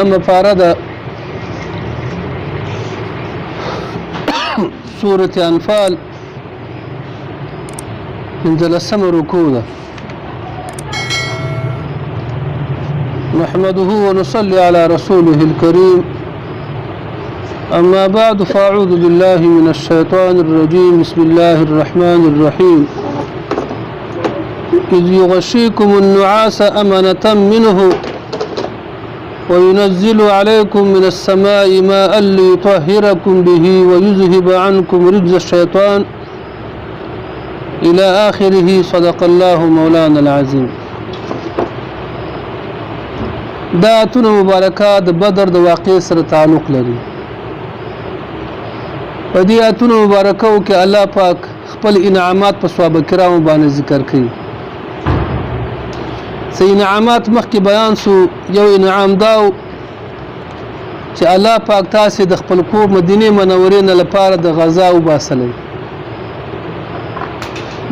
شپږم پاره ده سورة انفال پنځلسمه رکوع ده. نحمده ونصلي على رسوله الكريم. أما بعد فأعوذ بالله من الشيطان الرجيم. بسم الله الرحمن الرحيم. إذ يغشيكم النعاس أمنة منه وينزل عليكم من السماء ماء ليطهركم به ويذهب عنكم رجز الشيطان إلى آخره. صدق الله مولانا العظيم. دا آیتونه مبارکات بدر د واقع سره تعلق لري. په دې آیتونو مبارکو کې الله پاک خپل انعامات په صحابه کرامو باندې ذکر کړي. سې انعامات مخکې بیان سو. یو انعام داو چې الله پاک تاسو د خپل کور مدینه منورې نه لپاره د غزا وباسلې.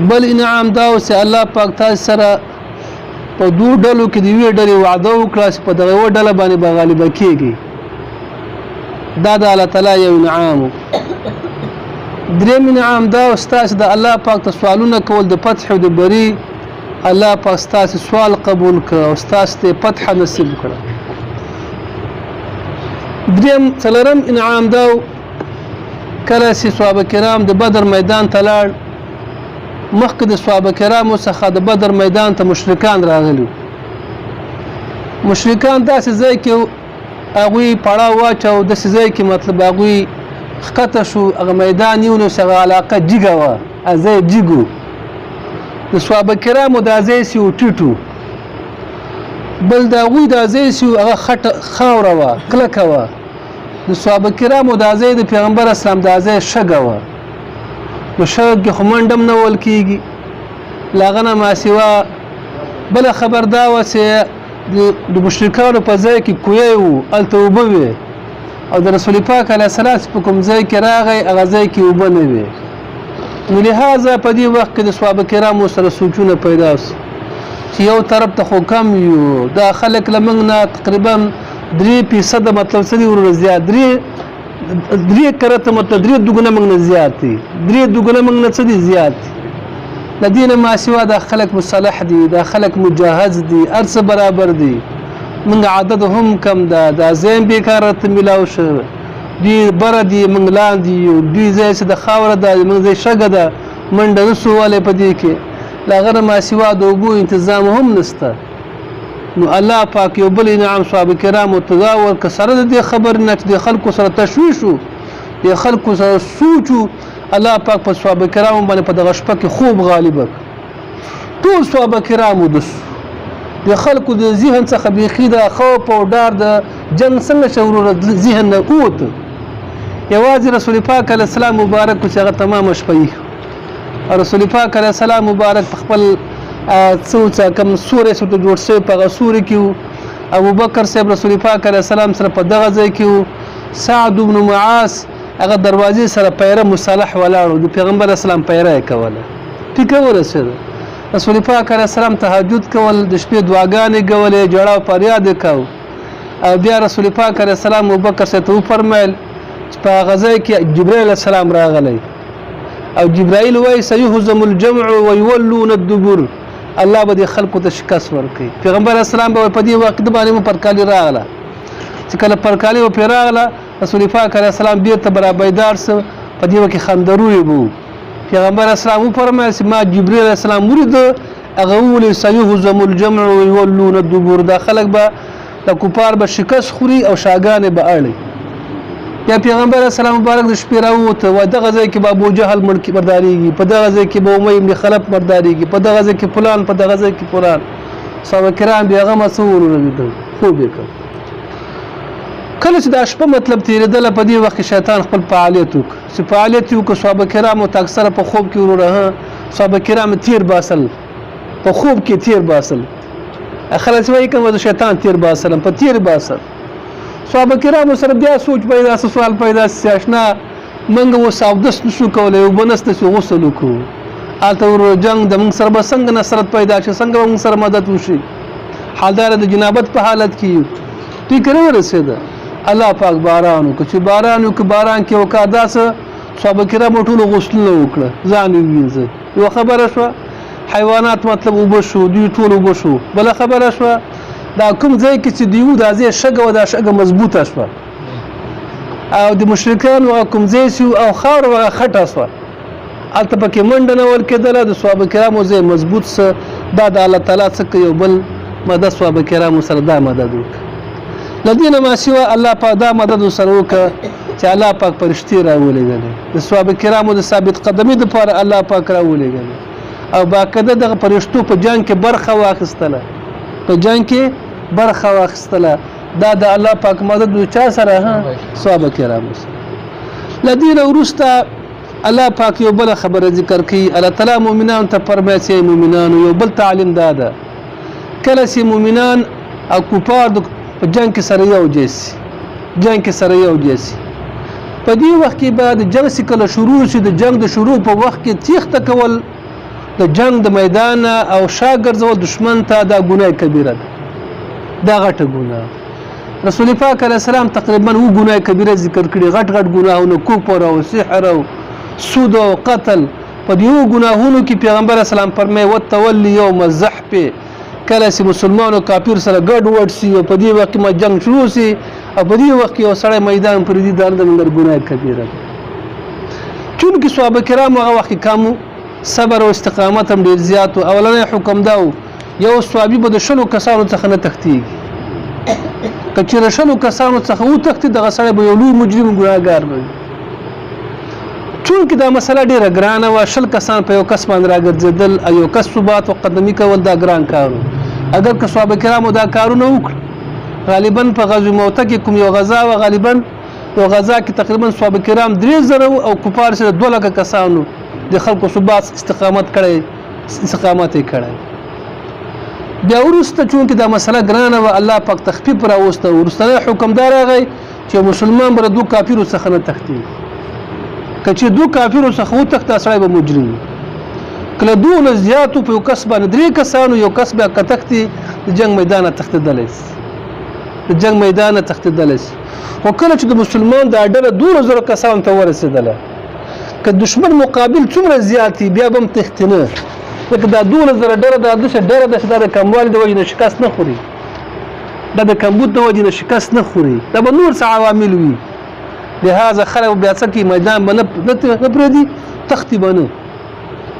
بل انعام داو چې الله پاک تاسو سره په دوه ډلو کې دی وی ډلې وعده وکړه چې په دغه ډله باندې به غالب کیږي. دا د الله تعالی یو انعام. دریم انعام دا استاد د الله پاک ته سوالونه کول د فتح او د بری. الله پاک ستاسو سوال قبول کړ او ستاسو ته فتح نصیب کړ. دریم څلورم انعام دا کله چې صحابه کرام د بدر میدان ته لاړ. مخکې د صحابه کرامو څخه د بدر میدان ته مشرکان راغلي. مشرکان داسې ځای کې هغوی پړاو واچو، داسې ځای کې مطلب هغوی ښکته شو. هغه میدان یو نو څنګه علاقه جګه وه، ځای جګو. د صحابه کرامو دا ځای سي ټیټو، بل د هغوی دا ځای سي هغه خاوره وه، کلکه وه. د صحابه کرامو دا ځای د پیغمبر اسلام دا ځای شګه وه. نو شګ کې خو منډه هم نه ویل کېږي. له هغه نه ماسوا بله خبر دا وه چې د مشرکانو په ځای کې کوی و، هلته اوبه وې، او د رسول پاک علیه السلام په کوم ځای کې راغی هغه ځای کې اوبه نه وې. نو لهذا په دې وخت کې د صحابه کرامو سره سوچونه پیدا سو چې یو طرف ته خو کم یو، دا خلک له موږ نه تقریبا 3% مطلب څه دي ورونه زیات، 3 کرته مطلب 3 دوګونه موږ نه زیات دي، 3 دوګونه موږ نه څه دي زیات دي. له دې نه ماسوا دا خلک مصالح دي، دا خلک مجهز دي، هر څه برابر دي. موږ عدد هم کم ده، دا ځای بیکاره ته میلاو شو. دوی بره دي، موږ لاندې یو. دوی ځای چې د خاوره ده، موږ ځای شګه ده، منډه نسو ولی په دې کې. له هغه نه ماسوا د اوبو انتظام هم نشته. نو الله پاک یو بل انعام صحابه کرامو ته دا ورکړه. سره د دې خبر نه چې د خلکو سره تشویش و، د خلکو سره سوچ و، الله پاک په صحابه کرامو باندې په دغه شپه کې خوب غالب کړ. ټول صحابه کرامو د خلکو د ذهن څخه بیخي د خوف او ډار د جنګ څنګه شعور ذهن نه ووت. یوازې رسول پاک علیه السلام مبارک چې هغه تمامه شپه یې رسول پاک علیه السلام مبارک په خپل څه کوم سورې څه جوړ شوی په هغه سورې کې و. ابوبکر صاحب رسول پاک علیه السلام سره په دغه ځای کې و. سعد بن معاذ هغه دروازې سره پیره مصالح ولاړ و، د پیغمبر اسلام پیره یې کوله. ټیکه ورسېده. رسول پاک علیه السلام تهجد کول، د شپې دعاګانې کولې، ژړا او فریاد یې کو. او بیا رسول پاک علیه السلام ابوبکر صاحب ته وفرمیل چې په هغه ځای کې جبرائیل علیه السلام راغلی او جبرائیل وایي سیهزم الجمع ویولون الدبر. الله به د خلکو ته شکست ورکوي. پیغمبر اسلام به په دې وخت باندې پرکالي راغله. چې کله پرکالي ورپرې راغله، رسول پاک علیه السلام بېرته برابیدار سو. په دې وخت کې خندروی به. پیغمبر اسلام وفرمایل چې ما جبرائیل علیه السلام ولید، هغه وویل سیهزم الجمع ویولون الدبر. دا خلک به د کفار به شکست خوري او شاګانې به اړي. یا پیغمبر اسلام مبارک د شپې راووته و، دغه ځای کې به ابو جهل مرداریږي، په دغه ځای کې به امی بن خلف مرداریږي، په دغه ځای کې فلان، په دغه ځای کې فلان. صحابه کرام بیا هغه مسؤول ولیدل، خوب یې کړ. کله چې دا شپه مطلب تېرېدله، په دې وخت کې شیطان خپل فعالیت وکړ. چې فعالیت یې وکړ، صحابه کرامو ته اکثره په خوب کې وروره صحابه کرام تیر باسل، په خوب کې تیر باسل. خلاص وایي کوم د شیطان تیر باسل، په تیر باسل. صحابه کرامو سره بیا سوچ پیدا سو، سوال پیدا سي، اشنا منګ و اودس نشو کولای، او بنست سو غسل وکړو. هلته ور جنګ د موږ سره به څنګه نصرت پیدا شي، څنګه به موږ سره مدد وشي. حال دا د جنابت په حالت کې فکر ورسېده الله پاک باران وکړ چې باران وکړ باران کې وکړه داسې صحابه کرامو ټولو غسلونه وکړه ځان یې وینځه یوه خبره شوه حیوانات مطلب اوبه شو دوی ټول اوبه شو بله خبره شوه دا کوم ځای کې چې دوی دا ځای شګه وه دا شګه مضبوطه شوه او د مشرکانو هغه کوم ځای سي او خاوره هغه خټه شوه هلته پکې منډه نه ورکېدله د صحابه کرامو ځای مضبوط څه دا د الله تعالی څخه یو بل مدد صحابه کرامو سره دا مدد وکړه له دې نه ما سوا الله پاک دا مدد ورسره وکړه چې الله پاک فرشتې راولېږلې د صحابه کرامو د ثابت قدمۍ دپاره الله پاک راولېږلې او باقاعده دغه فرشتو په جنګ کې برخه واخیستله په جنګ کې برخه واخیستله دا د الله پاک مدد د چا سره صحابه کرامو سره له دې نه وروسته الله پاک یو بله خبره ذکر کوي الله تعالی مؤمنانو ته فرمایي چې مؤمنانو یو بل تعلیم دا ده کله چې مؤمنان او کفار په جنګ کې سره یو ځای شي جنګ کې سره یو ځای شي په دې وخت کې به د جنګ چې کله شروع شي د جنګ د شروع په وخت کې تیښته کول د جنګ د میدان او شا ګرځول دشمن ته دا ګناه کبیره ده دا غټه ګناه رسول پاک علیه السلام تقریبا و ګناه کبیره ذکر کړي غټ غټ ګناهونه کفر او سحر او سود او قتل په دې ګناهونو کې پیغمبر اسلام فرمایي وتولي یوم الزحف کله چې مسلمانو کافر سره ګډ وډ شي او په دې وخت کې جنگ شروع شي او په دې وخت کې یو سړی میدان پر دې د ګناه کبیره ده چونکې صحابه کرام هغه وخت کامو صبر او استقامت هم ډیر زیات او اولنې حکم دا یو صحابي به د شلو کسانو څخه نه تښتېږي که چېرې شلو کسانو څخه وتښتي دغه سړی به یو لوی مجرم ګناهګار به وي چونکې دا مسله ډیره ګرانه وه شل کسان په یو کس باندې راګرځېدل او یو کس ثبات او قدمي کول دا ګران کار و اگر که صحابه کرامو دا کارونه وکړه غالبا په غزوه موته کې کوم یو غزا وه غالبا یو غزا کې تقریبا صحابه کرام 3000 او کفار سره 2 لکه کسانو د خلکو ثبات استقامت یې کړی بیا وروسته چونکې دا مسله ګرانه وه الله پاک تخفیف راوسته وروستنی حکم دا راغی چې مسلمان به د 2 کافرو څخه نه تښتي که چې 2 کافرو څخه وتښته سړی به مجرم وي کله 2 نه زیاتو په یو کس باندې 3 کسانو یو کس بیا که تښتي د جنګ میدانه تښتېدلی شي د جنګ میدانه تښتېدلی شي خو کله چې د مسلمان دا ډله 2000 کسانو ته ورسېدله که دشمن مقابل څومره زیات بیا به هم تښتي نه لکه دا 2000 ډله دا داسې ډله ده چې دا د کموالي د وجې نه شکست نه خوري دا د کمبود د وجې نه شکست نه خوري دا به نور څه عوامل وي لهذا خلک بیا څه کوي میدان به نه پرېږدي تښتي به نه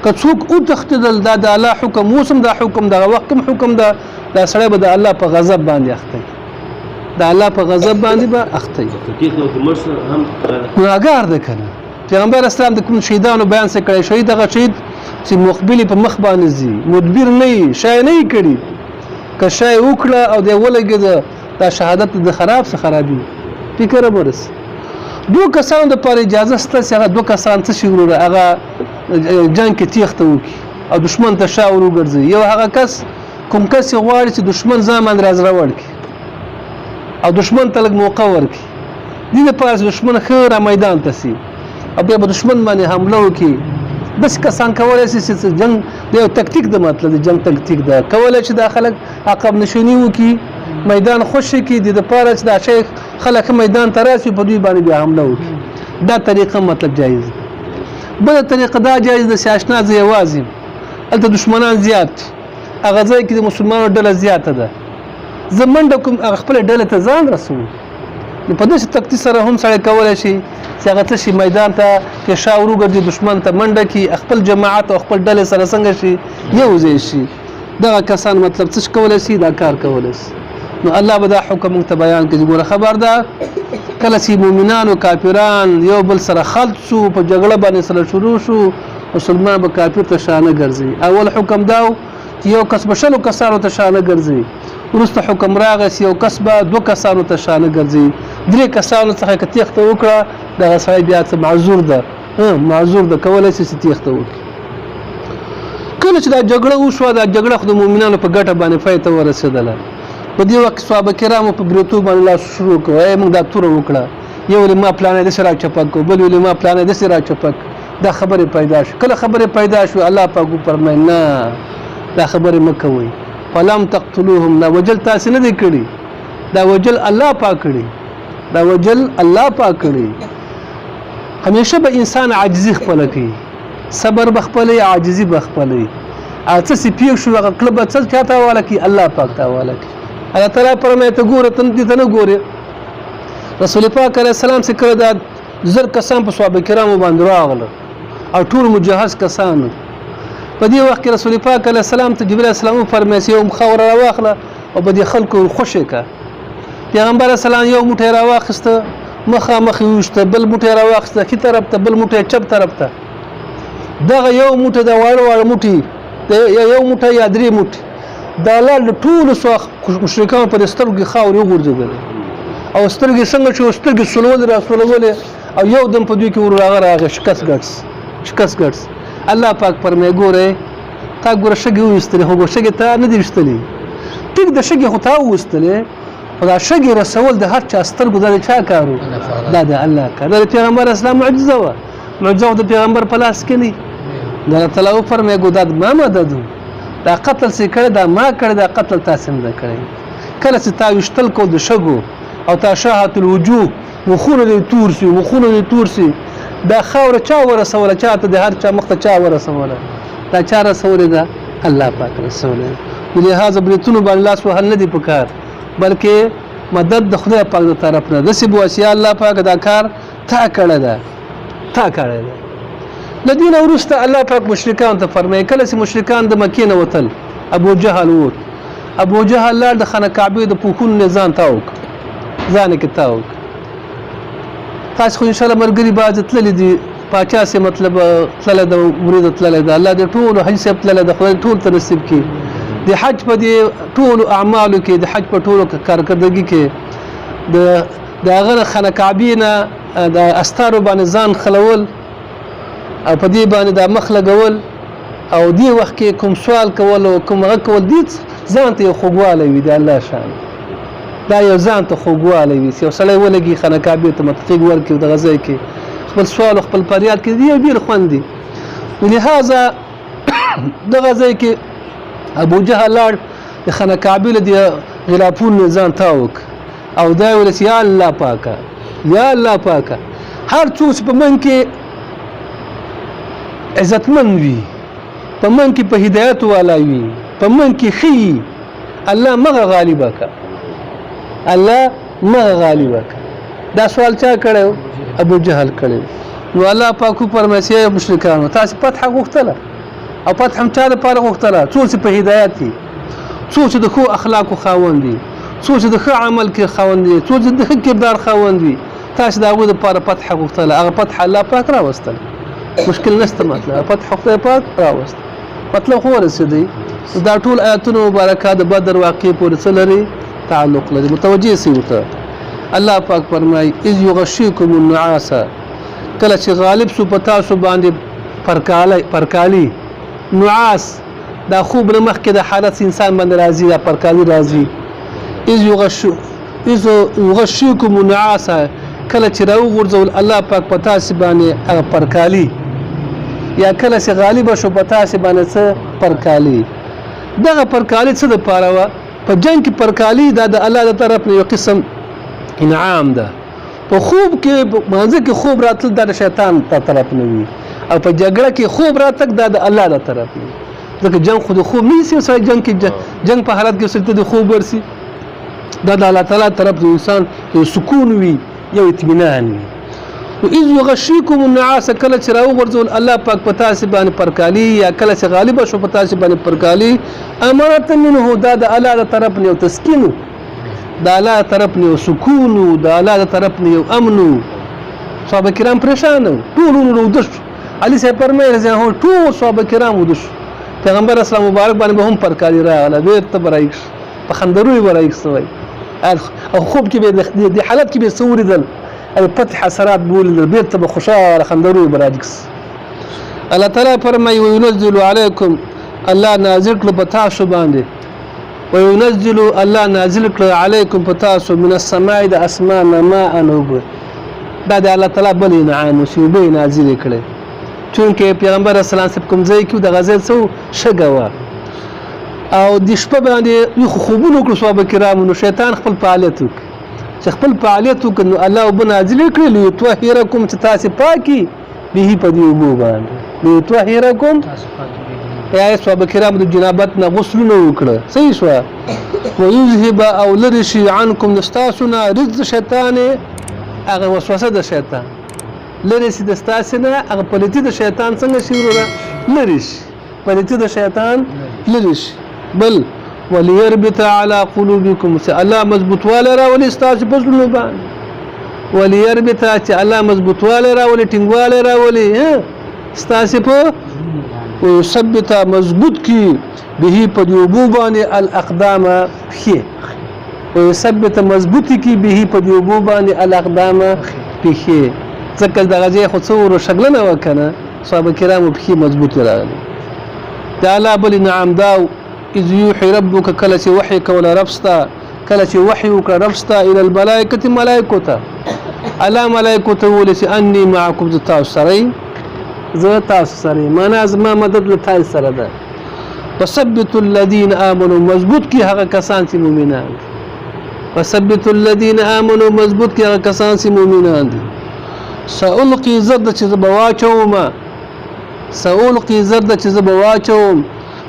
که څوک وتښتېدل دا د الله حکم اوس هم دا حکم دغه وخت کوم حکم ده دا سړی به د الله په غضب باندې اخته د الله په غضب باندې به اخته ګناهګار ده که نه پیغمبر اسلام د کوم شهیدانو بیان څه کړی شهید هغه شهید چې مقبلې په مخ باندې ځي مدبر نه وي شی نه یې کړي که شی وکړه او دی ولګېده دا شهادت د خراب څه خرابي فکر ورس 2 کسانو دپاره اجازه شته چې هغه 2 کسان څه شي وروره هغه جنګ کې تیښته وکړي او دشمن ته شا ور وګرځوي یو هغه کس کوم کس یې غواړي چې دشمن ځان باندې رازروړ کړي او دشمن ته لږ موقع ورکړي دې دپاره چې دشمن ښه را میدان ته سي او بیا به دشمن باندې حمله وکړي بس کسان کولی شي چې جنګ د یو تکتیک د مطلب د جنګ تکتیک ده کولی چې دا خلک عقب نشیني وکړي میدان خوشي کړي د دپاره چې دا شی خلک میدان ته راسي په دوی باندې بیا حمله وکړي دا طریقه مطلب جایز ده بله طریقه دا جایز ده چې اشنا زه یوازې هلته دشمنان زیات هغه ځای کې د مسلمانو ډله زیاته ده زه منډه کوم هغه خپله ډلې ته ځان رسوم نو په داسې تکتیک سره هم سړی کولی شي چې هغه څه شي میدان ته کې شا ور وګرځي دشمن ته منډه کړي خپل جماعت او خپل ډلې سره څنګه شي یو ځای شي دغه کسان مطلب څه کولی شي دا کار کولی شي نو الله به دا حکم موږ ته بیان کړي ګوره خبر ده کله چې مؤمنان او کافران یو بل سره خلط شو په جګړه باندې سره شروع شو مسلمان به کافر ته شا نه ګرځي اول حکم دا چې یو کس به 100 کسانو ته شا نه ګرځي وروسته حکم راغی چې یو کس به 2 کسانو ته شا نه ګرځي 3 کسانو څخه که تیښته وکړه دغه سړی بیا څه معذور ده معذور ده کولی شي چې تیښته وکړي کله چې دا جګړه وشوه دا جګړه خو د مؤمنانو په ګټه باندې پای ته ورسېدله په دې وخت صحابه کرامو په بریتوب باندې لاس شروع کړو موږ دا توره وکړه یو ویل ما پلانې داسې راچپک کړو بل ویل ما پلانې داسې راچپک دا خبرې پیدا شو کله خبرې پیدا شو الله پاک وفرمایل نه دا خبرې مه کوئ فلم تقتلوهم نه وجل تاسې نه دی کړي دا وجل الله پاک کړي دا وجل الله پاک کړي همیشه به انسان عاجزي خپل کوي صبر بخپلې عاجزي بخپلې اته سي پیښ شو هغه کله به څه چاته والا کی الله پاک ته والا کی الله تعالی فرمایي ته ګوره ته نه ګوره رسول پاک علیه السلام څخه کړه دا زر کسان په صحابه کرامو باندې راغله او ټول مجهز کسان په دې وخت کې رسول پاک علیه السلام ته جبرئیل السلام فرمایي یو خور راواخله او په دې خلکو خوشی کا پیغمبر السلام یو موټی راواخسته مخامخ وشته بل موټی راواخسته کی طرف ته بل موټی چپ طرف ته دغه یو موټی د واړو موټی یو موټی یا درې موټی دا لاله ټول سو مشرکان په سترګې خاورې وګرځېدل او سترګې څنګه چې سترګې سولول رسولول او یو دم په دوی کې ور راغی شکست ګټس الله پاک فرمایي ګوره تا ګوره شګې وستلې هو شګې ته نه دی وستلې ټیک د شګې خو تا وستلې خدا شګې رسول د هر چا سترګو د چا کارو دا د الله کار د پیغمبر اسلام معجزه و معجزه د پیغمبر په لاس کې نه دا تعالی فرمایي ګوداد ما مدد دا قتل سي کړه دا ما کړه دا قتل تاسو نه کړی کله چې تا وشتل کو د شګو او تا شاهت الوجوه مخونه دي تور سي دا خاور چا ورسوله چاته د هر چا مخته چا ورسوله دا چا رسوله دا الله پاک رسوله لهذا بریتونو باندې لاس وهل نه دي پکار بلکې مدد د خدای پاک تر طرف نه د سی بواسیا الله پاک دا کار تا کړه ده لدین ورسته الله پاک مشرکان ته فرمایي کله چې مشرکان د مکې نه وتل ابو جهل لار د خانه کعبه د پوخون نه ځان کې تاوک تاسو خو ان شاء الله مرګري باز تللی دي پاچا سي مطلب تللی د مرید تللی د الله د ټول حج سي تللی د خدای ټول ته نصیب کی د حج په دي ټول اعمالو کې د حج په ټولو کارکردګي کې د هغه خانه کعبه نه د استارو باندې ځان خلول او په دې باندې د مخ لګول او دی وخت کې کوم سوال کول او کوم هغه کول دي ځان ته خوګواله وي د الله شان دا یو ځان ته خوګواله وي یو سړی ولګي خانه کعبه ته متقیق ورکړي د غزا کې خپل سوال خپل فریاد کې دی ډیر خوندي ولهذا د غزا کې ابو جهل لار د خانه کعبه له غلافون نظام تاوک او دا ولس یا الله پاکه هر څوک په من کې عزتمن وي په من کې په هدایت والا وي په من کې خي الله مغه غالبه دا سوال چا کړو ابو جهل کړو نو الله پاک فرمایي مشرکانو تاسو فتح غوښتله او فتح هم چا لپاره غوښتله څوک په هدایت دي څوک د خو اخلاق خاوند دي څوک د ښه عمل کې خاوند دي څوک د ښه کردار خاوند دي تاسو دا غو لپاره فتح غوښتله هغه فتح الله پاک راوستل مشکل نشته مطلب فتح خدای پاک راوست مطلب خو رسېدی دا ټول آیاتونه مبارکات د بدر واقع پورې څلري تعلق لري متوجه سي وته الله پاک فرمای اذ یغشیکم النعاس کله چې غالب سو پتا سو باندې پرکالی نعاس دا خوب نه مخکې د حالت انسان باندې راځي دا پرکالی راځي اذ یغشیکم النعاس کله چې راو غورځول الله پاک پتا سي باندې هغه پرکالی یا کله چې غالب شو پتا سي باندې څه پرکالی دغه پرکالی څه د پاره په جنگ کې پرکالی دا د الله تر طرف یو قسم انعام ده په خوب کې مانځ کې خوب راتل د شیطان تر طرف نه وي او په جګړه کې خوب راتک دا د الله تر طرف نه ځکه جنگ خو د خوب نه سي سره جنگ کې جنگ په حالت کې سره د خوب ورسي دا د الله تعالی طرف د انسان یو سکون وي یو اطمینان وي واذ یغشیکم النعاس کله چې راو ورزول الله پاک پتا سي باندې پرکالی یا کله چې غالب شو پتا سي باندې پرکالی امانت منه دا د الله طرف نه تسکین دا الله طرف نه سکون دا الله طرف نه امن صحابه کرام پریشان ټول نو دش علي صاحب فرمایي ځه هو ټول صحابه کرام ودش پیغمبر اسلام مبارک باندې هم پرکالی راغله دې ته برایښ په خندروي برایښ سوی او خوب کې به د حالت کې به صوري دل او فتح حسرات بول البيت بخشار خندروي براجكس الله تعالى فرمي وينزل عليكم الله نازل كل بتاسو باندې وينزل الله نازل كل عليكم بتاسو من السماء د اسمان ماء نوب دا د الله تعالی بل انعام وسوبه نازل کړي چونکه پیغمبر اسلام سب کوم ځای کې د غزل سو شګوا او د شپه باندې یو خوبونه کړو صحابه کرامو نو شیطان خپل فعالیت وکړ چې خپل فعالیت وکړ نو الله وبنازل کړل یو طاهرکم چې تاسو پاکي به په دې وبو باندې یو طاهرکم یا صحابه کرامو د جنابت نه غسل نه وکړه صحیح شو ويذهب او لرشي عنكم نستاسنا رز شیطان هغه وسوسه د شیطان لري د ستاسنه هغه پلیتی د شیطان څنګه شي لري پلیتی د شیطان لري بل وليربط على قلوبكم الله مضبوط والا راولي استاذ پسلو باندې وليربط چې الله مضبوط والا راولي ټینګواله راولي استاذ په ويثبت مضبوط کی به په دیوبو باندې الاقدام فيه ويثبت مضبوط کی به په دیوبو باندې الاقدام فيه ځکه د غزي خو څور شغلنه وکنه صحابه کرامو په مضبوط راغلي تعالی بل نعم داو اذ يوحي ربك کله چې وحي کوله ربستا کله چې وحي وکړه ربستا الى الملائکه ملائکته الا ملائکته ولس اني معكم تاسو سره زه تاسو سره معنا زما مدد له تاسو سره ده وثبت الذين امنوا مضبوط کی هغه کسان چې مؤمنان وثبت الذين امنوا مضبوط کی هغه کسان چې مؤمنان دي سألقي زرد چې زبواچوم سألقي زرد چې زبواچوم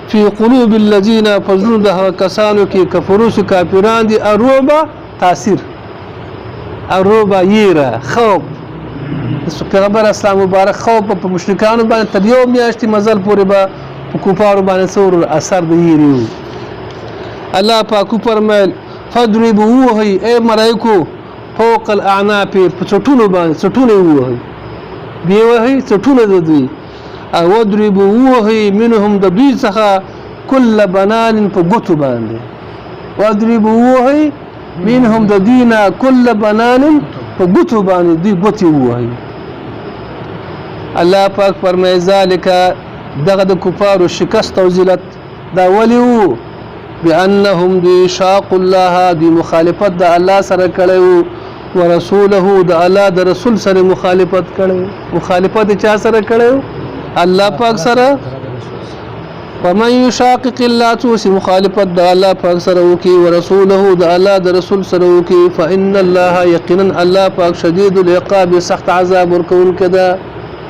في قلوب الذين فزنوا ده کسانو کې کفروس کافران دي اروبا تاثیر اروبا یرا خوف پیغمبر اسلام مبارک خوف په مشرکانو باندې تر یو میاشتې مزل پورې به په کفارو باندې څور اثر دی یریو الله پاک فرمایل فضربوا اي ملائکو فوق الاعناق په چټونو باندې چټونه وهي دی وهي چټونه د دوی او وضربوا منهم د دوی څخه كل بنان په ګوتو باندې وضربوا منهم د دینه كل بنان په ګوتو باندې دوی ګوتې وهي الله پاک فرمای ذالک دغه د کفارو شکست او ذلت دا ولیو بانهم دی شاق الله دی مخالفت د الله سره کړو ورسوله د الله د رسول سره مخالفت کړو مخالفت چا سره کړو الله پاک سره ومن يشاقق الله توس مخالفت د الله پاک سره وکي ورسوله د الله د رسول سره وکي فان الله يقينا الله پاک شدید العقاب سخت عذاب ورکون کده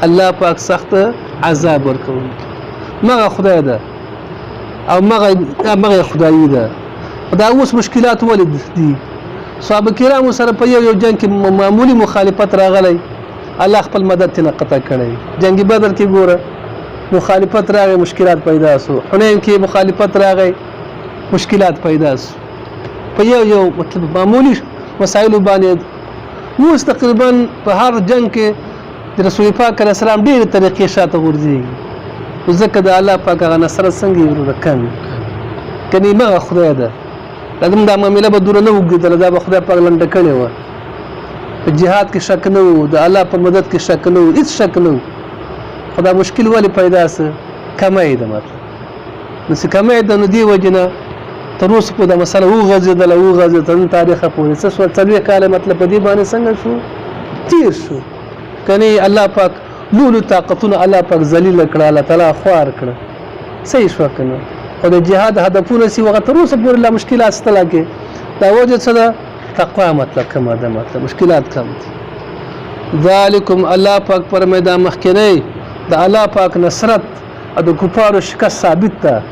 الله پاک سخت عذاب ورکون مغه خدای ده او مغه خدای ده دا اوس مشکلات ولید دي صحابه کرام سره په یو جنگ کې معمولی مخالفت راغلی الله خپل مدد ته قطع کړي جنگ بدر کې ګوره مخالفت راغی مشکلات پیدا سو حنین کې مخالفت راغی مشکلات پیدا سو په یو مطلب معمولی مسائل باندې مو تقریبا په هر جنگ کې د رسول پاک علیه السلام ډېر طریقې شاته ورځي ځکه د الله پاک هغه نصر څنګه ورکن کني ما خدای ده لازم دا معاملې به دور نه وګدل دا به خدای پاک لنډه کړي و په جهاد کې شک نه و د الله په مدد کې شک نه و هیڅ شک نه و خدا مشکل ولی پیدا سه کمای ده مطلب نو کمای ده نو دی وجنه تر اوسه په دا مسله وغځېدل تاریخ په څه څو څلوي کاله مطلب په دې باندې څنګه شو تیر شو کني الله پاک لولو طاقتونه الله پاک ذلیل کړه الله تعالی خوار کړه صحیح شو کنه او د جهاد هدفونه سی وخت تر اوسه پورې لا مشکلات ستل کې دا وجه څه ده تقوا مطلب کما ده مطلب مشکلات کم دي ذالکم الله پاک پر میدان مخکنی د الله پاک نصرت او د کفارو شکست ثابت ده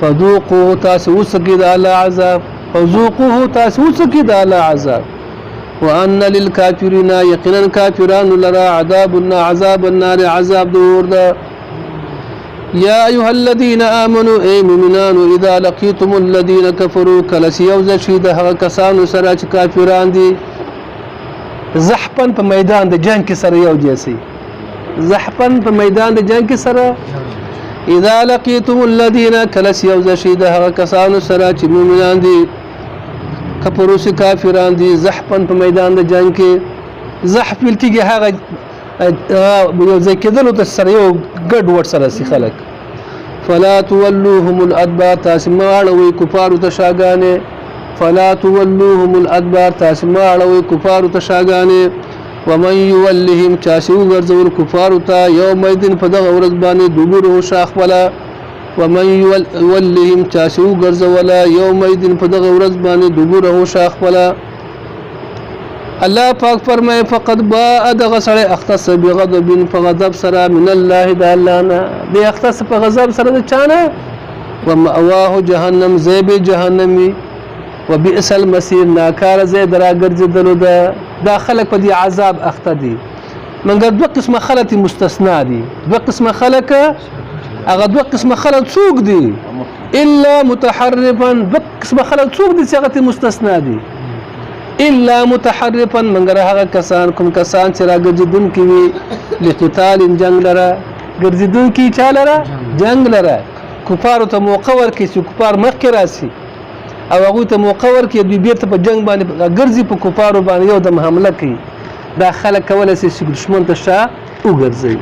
فذوقوا تاسو وسګي د الله عذاب فذوقوا تاسو وسګي د الله عذاب وان للكافرين يقينا كافرون لرا عذاب النار عذاب دور ده يا ايها الذين امنوا اي مؤمنان اذا لقيتم الذين كفروا كلسيوز شيد هغه کسانو سره چې کافران دي زحفن په میدان د جنگ کې سره یو جیسي زحفن په میدان د جنگ کې سره اذا لقيتم الذين كلسيوز شيد هغه کسانو سره چې مؤمنان دي کفرو سي کافران دي زحفن په میدان د جنگ کې زحف ملکیږي هغه یو ځای کېدلو ته سره یو ګډ وډ سره سي خلک فلا تولوهم الادبار تاسماړوي کفارو ته شاګانې فلا تولوهم الادبار تاسماړوي کفارو ته شاګانې ومن يولهم چاسو ورزول کفارو ته یوم الدين په دغه ورځ باندې دبره شاخ ولا ومن يولهم چاسو ګرځولا یومئذ په دغه ورځ باندې دبره شاخ ولا الله پاک فرمای فقط باء دغه سره اختص بغضب فغضب سره من الله د الله نه به اختص په غضب سره د چانه ومأواه جهنم زيب جهنمي وبئس المصير ناکار زید را ګرځیدلو ده داخله په دي عذاب اخته دي منګه دوه قسمه خلک مستثنا دي دوه قسمه خلک هغه دوه قسمه خلک څوک دي الا متحرفا دوه قسمه خلک څوک دي چې هغه مستثنا دي الا متحرفا منګره هغه کسان کوم کسان چې را ګرځیدون کی وي لقتال جنگ لره ګرځیدون کی چاله جنگ لره کفار ته موقور کی چې کفار مخکې راسي او هغه ته موقور کې دوی بیرته په جنگ باندې ګرځي په کفارو باندې یو د حمله کوي دا خلک کولای شي چې دشمن ته شا وګرځي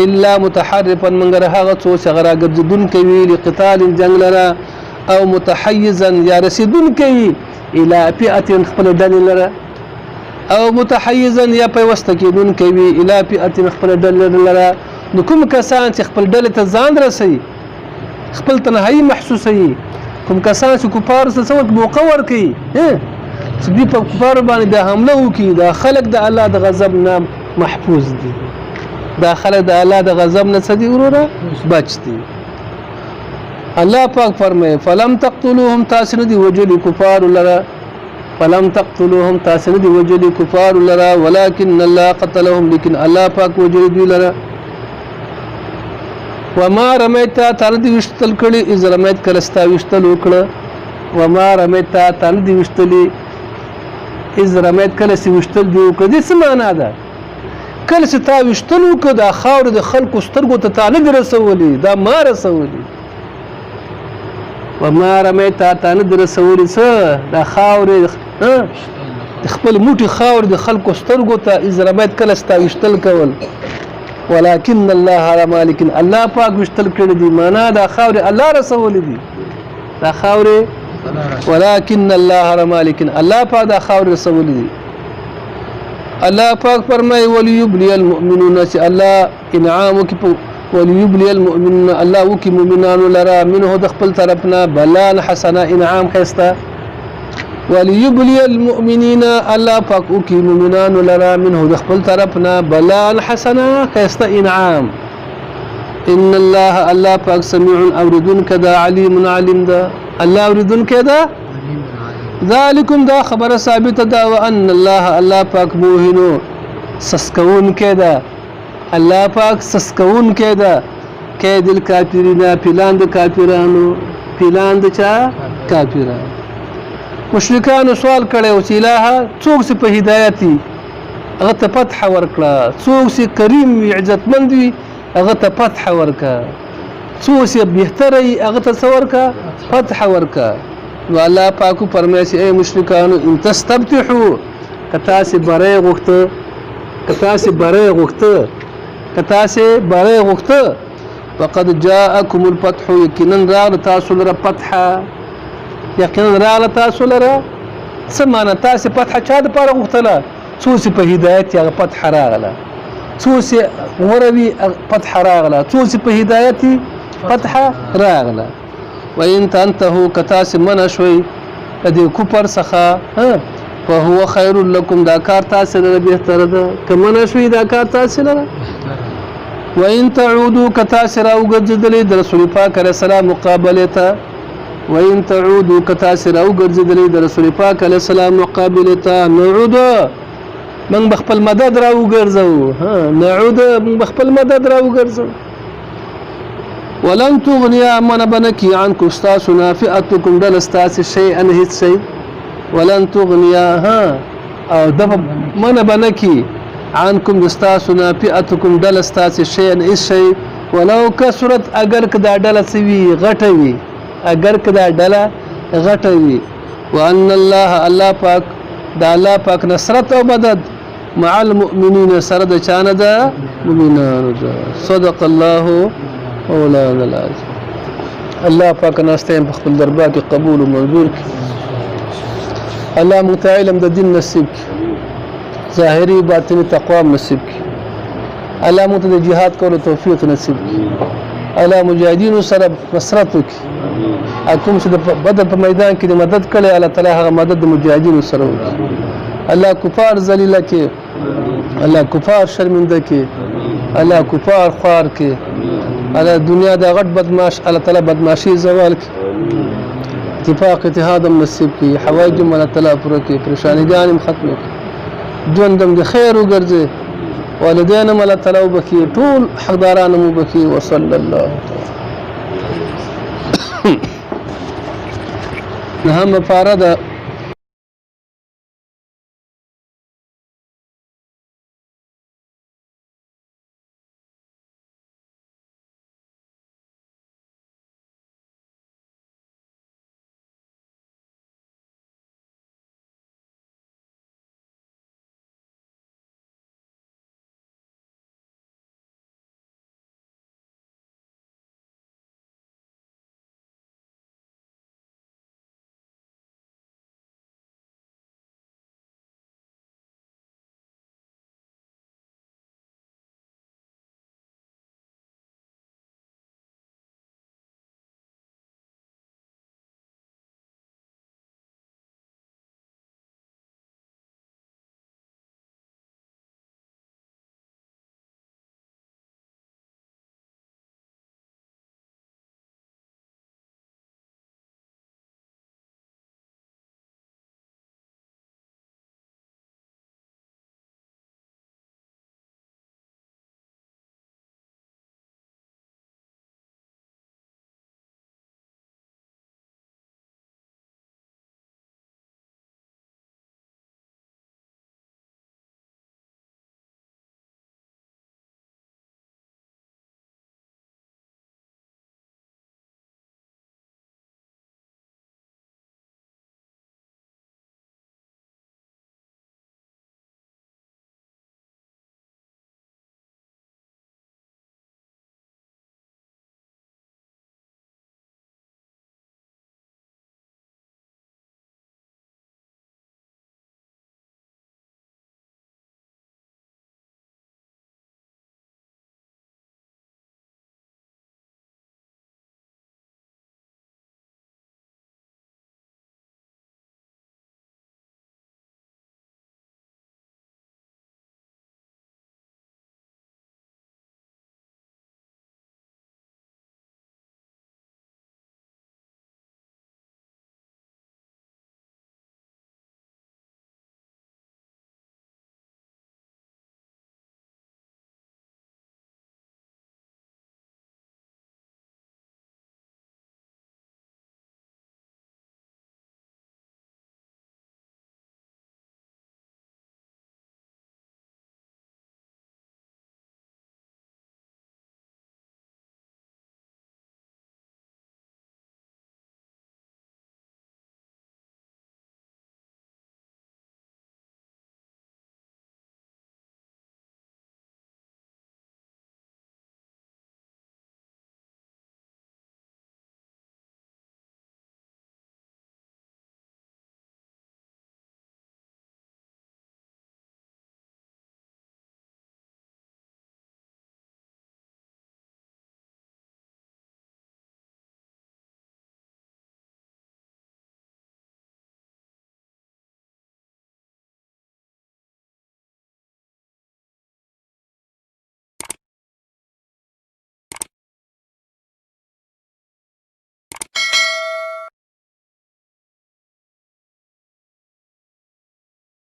الا متحرفا منګره هغه څو چې غرا ګرځیدون کوي لقتال جنگ لره او متحيزا یا رسیدون کوي الى فئه خپل ډلې لره او متحيزا یا پیوسته کېدون کوي الى فئه خپل ډلې لره نو کوم کسان چې خپل ډلې ته ځان رسي خپل تنهایی محسوسي کوم کسان چې کفار سره موقور کوي چې دی په کفار باندې د حمله وکي دا خلق د الله د غضب نه محفوظ دي دا خلق د الله د غضب نه څه دي وروره بچ دي الله پاک فرمایي فلم تقتلوهم تاسن دي وجل کفار لرا فلم تقتلوهم تاسن دي وجل کفار لرا ولكن الله قتلهم لكن الله پاک وجل دي لرا وما رميت تندي وشتل کړي اذ رميت کلستا وشتل وکړه وما رميت تندي وشتلي اذ رميت کلسي وشتل دی وکړه دې څه معنا ده کلسي تا وشتل وکړه دا خاور د خلکو سترګو ته تعالی رسولي دا ما رسولي وما رميت تندي رسولي څه دا خاور خپل موټي خاور د خلکو سترګو ته اذ رميت کلستا وشتل کول ولكن الله رمى لكن الله پاک وشتل کړي دي معنا دا خاور الله رسول دي دا خاور ولكن الله رمى لكن الله پاک دا خاور رسول دي الله پاک فرمای وليبلي المؤمنون چې الله انعام وکي وليبلي المؤمنون الله وکي مؤمنان لرا منه د خپل طرفنا بلان حسنا انعام خسته وليبلي المؤمنين الله پاک وکي مؤمنان لرا منه د خپل طرفنا بلان حسنا خسته انعام ان الله پاک سميع اوردون کدا عليم عليم دا الله اوردون کدا ذالکم دا خبر ثابت دا وان الله پاک موهنو سسکون کدا الله پاک سسکون کدا کید الکافرین پلان د کافرانو پلان د چا کافرانو مشرکان سوال کړي او چې الہ څوک سي په هدايتي هغه ته فتح ورکړه څوک سي کریم وي عزتمند وي هغه ته فتح ورکړه څوک سي بهتري هغه ته ورکړه فتح ورکړه نو الله پاکو فرمایي چې اي مشرکان ان تستفتحوا کتا سي بره غوخته فقد جاءكم الفتح يقينا راغ تاسو لره فتح یقینا راغله تاسو لره سمانه تاسو فتح چا د پاره غوښتله څو سي په هدایت یا فتح راغله څو سي وروي فتح راغله څو سي په هدایت فتح راغله وان تنتهوا کتاس من شوي د کوپر څخه فهو خير لكم دا کار تاسو لره بهتره ده کمن شوي دا کار تاسو لره وان تعودوا کتاس راوګرځدلې د رسول پاک عليه السلام مقابلته وإن تعودوا كتاسر أو قرزدلي در رسول پاک علیہ السلام مقابلتا نعود من بخپل مدد راو قرزو نعود من بخپل مدد راو قرزو ولن تغني من بنكي عنكم استاسنا فئتكم دل استاس شيئا هيت شيء ولن تغني او دب من بنكي عنكم استاسنا فئتكم دل استاس شيئا هيت شيء ولو كسرت اگر کدا دل سوي غټوي اگر کدا ډله غټه وي وان الله پاک دا الله پاک نصرت او مدد مع المؤمنين سره د چانه ده مؤمنانو ده صدق الله مولانا العظیم الله پاک ناستین په خپل دربار کې قبول او منظور الله متعلم د دین نصیب ظاهري باطنی تقوا نصیب الله مت د جهاد کولو توفیق نصیب الله مجاهدینو سره نصرت وکړي کوم چې د بدر په میدان کې د مدد کړي الله تعالی هغه مدد د مجاهدینو سره وکړي الله کفار ذلیله کې الله کفار شرمنده کې الله کفار خوار کې الله دنیا د غټ بدمعاش الله تعالی بدمعاشي زوال کې اتفاق اتحاد هم نصیب کړي حوایج هم الله تعالی پوره کړي پریشانیګان هم ختم کړي ژوند هم د خیر وګرځي والدین هم الله تعالی وبخي ټول حقداران هم وبخي وصلی الله نهم پاره ده